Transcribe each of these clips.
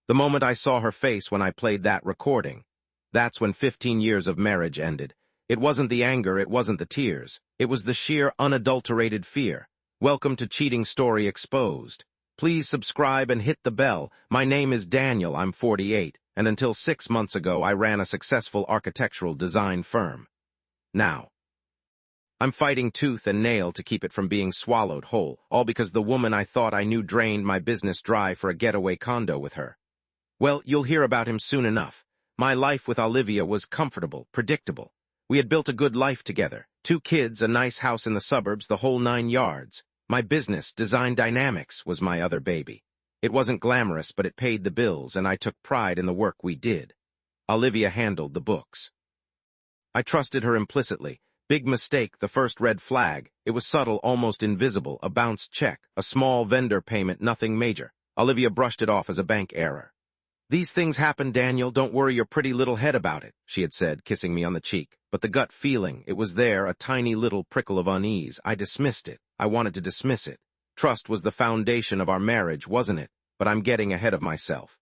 The moment I saw her face when I played that recording, that's when 15 years of marriage ended. It wasn't the anger, it wasn't the tears. It was the sheer, unadulterated fear. Welcome to Cheating Story Exposed. Please subscribe and hit the bell. My name is Daniel, I'm 48, and until 6 months ago I ran a successful architectural design firm. Now, I'm fighting tooth and nail to keep it from being swallowed whole, all because the woman I thought I knew drained my business dry for a getaway condo with her. Well, you'll hear about him soon enough. My life with Olivia was comfortable, predictable. We had built a good life together. 2 kids, a nice house in the suburbs, the whole 9 yards. My business, Design Dynamics, was my other baby. It wasn't glamorous, but it paid the bills, and I took pride in the work we did. Olivia handled the books. I trusted her implicitly. Big mistake, the first red flag. It was subtle, almost invisible, a bounced check, a small vendor payment, nothing major. Olivia brushed it off as a bank error. "These things happen, Daniel, don't worry your pretty little head about it," she had said, kissing me on the cheek. But the gut feeling, it was there, a tiny little prickle of unease. I dismissed it. I wanted to dismiss it. Trust was the foundation of our marriage, wasn't it? But I'm getting ahead of myself.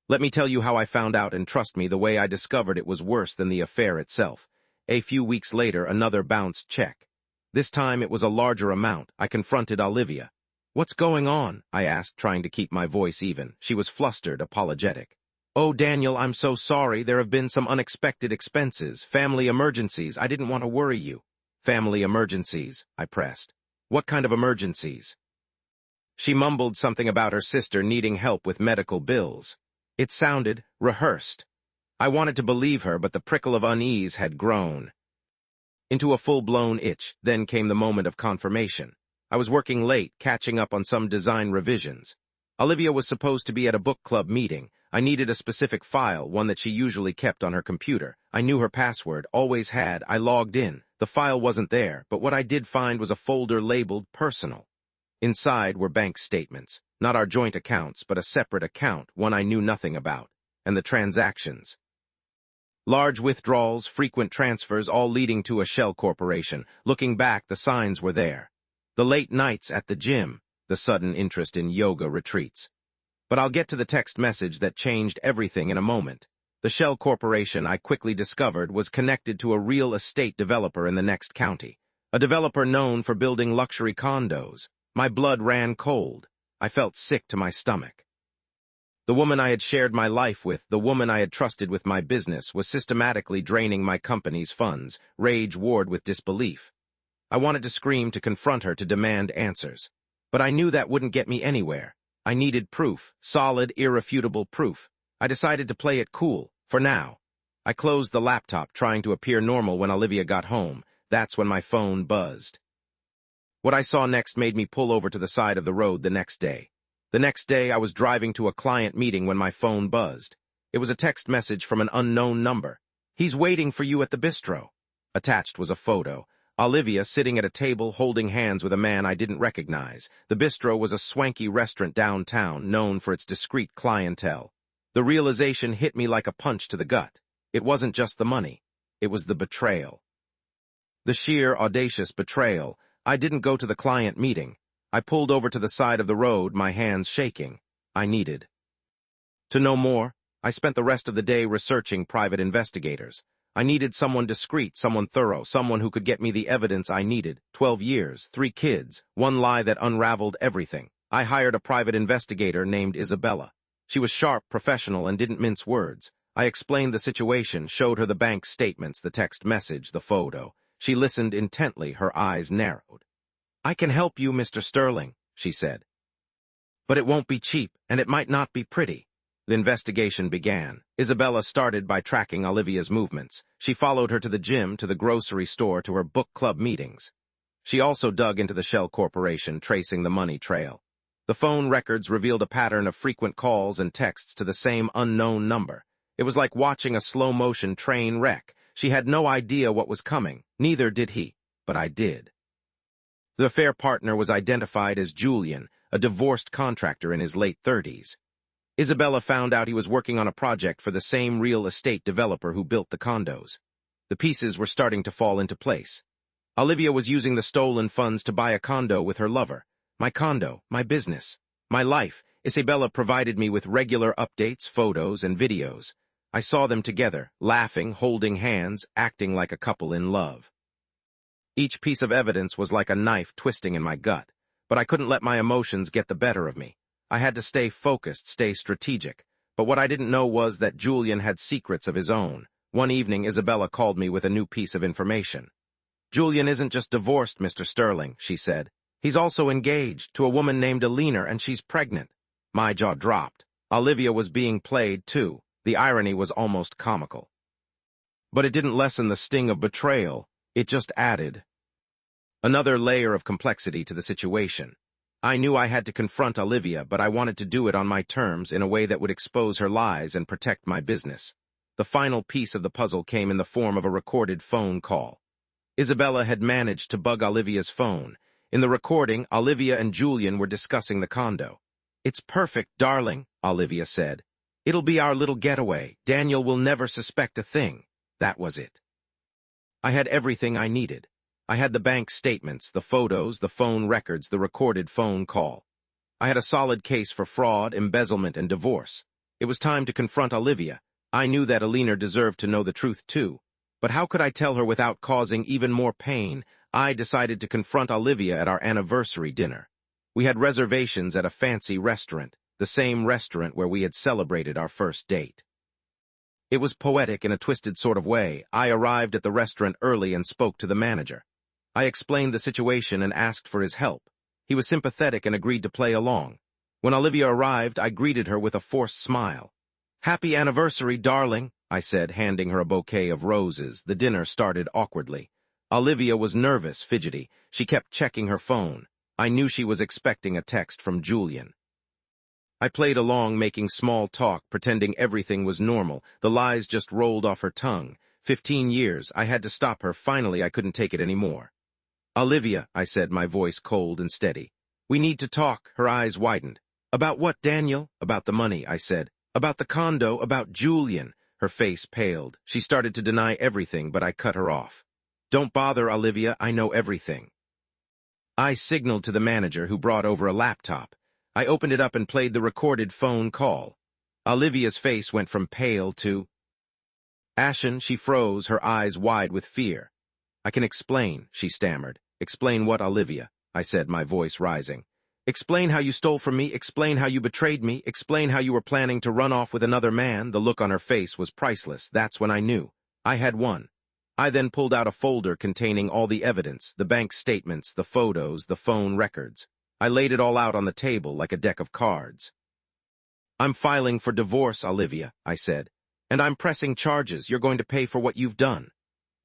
Let me tell you how I found out, and trust me, the way I discovered it was worse than the affair itself. A few weeks later, another bounced check. This time it was a larger amount. I confronted Olivia. "What's going on?" I asked, trying to keep my voice even. She was flustered, apologetic. "Oh, Daniel, I'm so sorry. There have been some unexpected expenses, family emergencies. I didn't want to worry you." "Family emergencies," I pressed. "What kind of emergencies?" She mumbled something about her sister needing help with medical bills. It sounded rehearsed. I wanted to believe her, but the prickle of unease had grown into a full-blown itch. Then came the moment of confirmation. I was working late, catching up on some design revisions. Olivia was supposed to be at a book club meeting. I needed a specific file, one that she usually kept on her computer. I knew her password, always had. I logged in. The file wasn't there, but what I did find was a folder labeled Personal. Inside were bank statements, not our joint accounts, but a separate account, one I knew nothing about, and the transactions. Large withdrawals, frequent transfers, all leading to a shell corporation. Looking back, the signs were there. The late nights at the gym, the sudden interest in yoga retreats. But I'll get to the text message that changed everything in a moment. The shell corporation, I quickly discovered, was connected to a real estate developer in the next county. A developer known for building luxury condos. My blood ran cold. I felt sick to my stomach. The woman I had shared my life with, the woman I had trusted with my business, was systematically draining my company's funds. Rage warred with disbelief. I wanted to scream, to confront her, to demand answers. But I knew that wouldn't get me anywhere. I needed proof, solid, irrefutable proof. I decided to play it cool, for now. I closed the laptop, trying to appear normal when Olivia got home. That's when my phone buzzed. What I saw next made me pull over to the side of the road the next day. The next day, I was driving to a client meeting when my phone buzzed. It was a text message from an unknown number. "He's waiting for you at the bistro." Attached was a photo. Olivia sitting at a table holding hands with a man I didn't recognize. The bistro was a swanky restaurant downtown, known for its discreet clientele. The realization hit me like a punch to the gut. It wasn't just the money. It was the betrayal. The sheer, audacious betrayal. I didn't go to the client meeting. I pulled over to the side of the road, my hands shaking. I needed to know more. I spent the rest of the day researching private investigators. I needed someone discreet, someone thorough, someone who could get me the evidence I needed. 12 years, 3 kids, one lie that unraveled everything. I hired a private investigator named Isabella. She was sharp, professional, and didn't mince words. I explained the situation, showed her the bank statements, the text message, the photo. She listened intently, her eyes narrowed. "I can help you, Mr. Sterling," she said. "But it won't be cheap, and it might not be pretty." The investigation began. Isabella started by tracking Olivia's movements. She followed her to the gym, to the grocery store, to her book club meetings. She also dug into the shell corporation, tracing the money trail. The phone records revealed a pattern of frequent calls and texts to the same unknown number. It was like watching a slow-motion train wreck. She had no idea what was coming. Neither did he. But I did. The affair partner was identified as Julian, a divorced contractor in his late 30s. Isabella found out he was working on a project for the same real estate developer who built the condos. The pieces were starting to fall into place. Olivia was using the stolen funds to buy a condo with her lover. My condo, my business, my life. Isabella provided me with regular updates, photos, and videos. I saw them together, laughing, holding hands, acting like a couple in love. Each piece of evidence was like a knife twisting in my gut, but I couldn't let my emotions get the better of me. I had to stay focused, stay strategic. But what I didn't know was that Julian had secrets of his own. One evening, Isabella called me with a new piece of information. "Julian isn't just divorced, Mr. Sterling," she said. "He's also engaged to a woman named Alina, and she's pregnant." My jaw dropped. Olivia was being played, too. The irony was almost comical. But it didn't lessen the sting of betrayal. It just added another layer of complexity to the situation. I knew I had to confront Olivia, but I wanted to do it on my terms in a way that would expose her lies and protect my business. The final piece of the puzzle came in the form of a recorded phone call. Isabella had managed to bug Olivia's phone. In the recording, Olivia and Julian were discussing the condo. "It's perfect, darling," Olivia said. "It'll be our little getaway. Daniel will never suspect a thing." That was it. I had everything I needed. I had the bank statements, the photos, the phone records, the recorded phone call. I had a solid case for fraud, embezzlement, and divorce. It was time to confront Olivia. I knew that Alina deserved to know the truth too. But how could I tell her without causing even more pain? I decided to confront Olivia at our anniversary dinner. We had reservations at a fancy restaurant, the same restaurant where we had celebrated our first date. It was poetic in a twisted sort of way. I arrived at the restaurant early and spoke to the manager. I explained the situation and asked for his help. He was sympathetic and agreed to play along. When Olivia arrived, I greeted her with a forced smile. "Happy anniversary, darling," I said, handing her a bouquet of roses. The dinner started awkwardly. Olivia was nervous, fidgety. She kept checking her phone. I knew she was expecting a text from Julian. I played along, making small talk, pretending everything was normal. The lies just rolled off her tongue. 15 years, I had to stop her. Finally, I couldn't take it anymore. "Olivia," I said, my voice cold and steady. "We need to talk." Her eyes widened. "About what, Daniel?" "About the money," I said. "About the condo, about Julian." Her face paled. She started to deny everything, but I cut her off. "Don't bother, Olivia. I know everything." I signaled to the manager, who brought over a laptop. I opened it up and played the recorded phone call. Olivia's face went from pale to ashen. She froze, her eyes wide with fear. "I can explain," she stammered. "Explain what, Olivia?" I said, my voice rising. "Explain how you stole from me. Explain how you betrayed me. Explain how you were planning to run off with another man." The look on her face was priceless. That's when I knew. I had won. I then pulled out a folder containing all the evidence, the bank statements, the photos, the phone records. I laid it all out on the table like a deck of cards. "I'm filing for divorce, Olivia," I said. "And I'm pressing charges. You're going to pay for what you've done."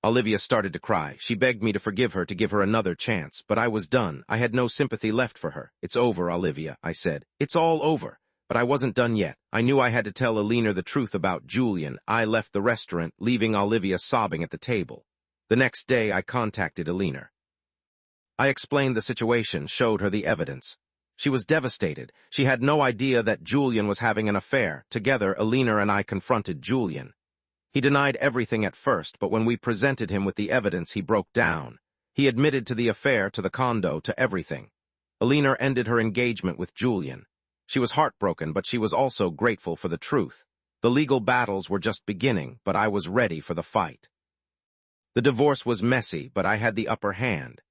Olivia started to cry. She begged me to forgive her, to give her another chance, but I was done. I had no sympathy left for her. "It's over, Olivia," I said. "It's all over." But I wasn't done yet. I knew I had to tell Alina the truth about Julian. I left the restaurant, leaving Olivia sobbing at the table. The next day, I contacted Alina. I explained the situation, showed her the evidence. She was devastated. She had no idea that Julian was having an affair. Together, Alina and I confronted Julian. He denied everything at first, but when we presented him with the evidence, he broke down. He admitted to the affair, to the condo, to everything. Alina ended her engagement with Julian. She was heartbroken, but she was also grateful for the truth. The legal battles were just beginning, but I was ready for the fight. The divorce was messy, but I had the upper hand.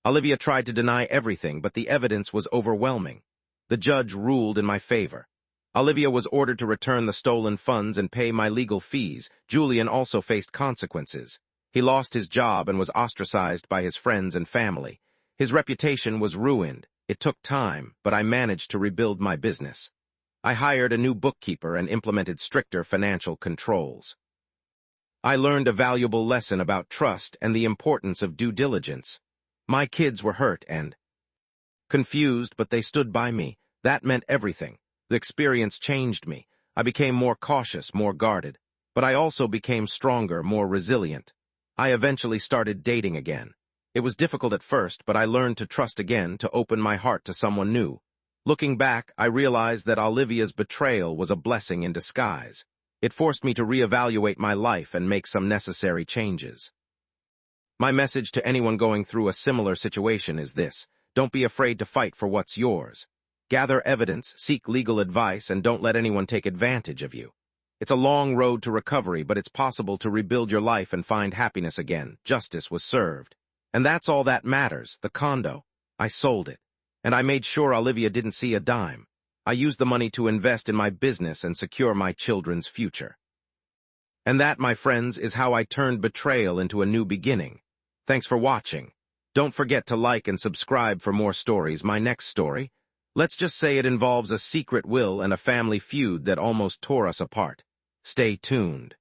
Olivia tried to deny everything, but the evidence was overwhelming. The judge ruled in my favor. Olivia was ordered to return the stolen funds and pay my legal fees. Julian also faced consequences. He lost his job and was ostracized by his friends and family. His reputation was ruined. It took time, but I managed to rebuild my business. I hired a new bookkeeper and implemented stricter financial controls. I learned a valuable lesson about trust and the importance of due diligence. My kids were hurt and confused, but they stood by me. That meant everything. The experience changed me. I became more cautious, more guarded. But I also became stronger, more resilient. I eventually started dating again. It was difficult at first, but I learned to trust again, to open my heart to someone new. Looking back, I realized that Olivia's betrayal was a blessing in disguise. It forced me to reevaluate my life and make some necessary changes. My message to anyone going through a similar situation is this: don't be afraid to fight for what's yours. Gather evidence, seek legal advice, and don't let anyone take advantage of you. It's a long road to recovery, but it's possible to rebuild your life and find happiness again. Justice was served. And that's all that matters, the condo. I sold it. And I made sure Olivia didn't see a dime. I used the money to invest in my business and secure my children's future. And that, my friends, is how I turned betrayal into a new beginning. Thanks for watching. Don't forget to like and subscribe for more stories. My next story, let's just say it involves a secret will and a family feud that almost tore us apart. Stay tuned.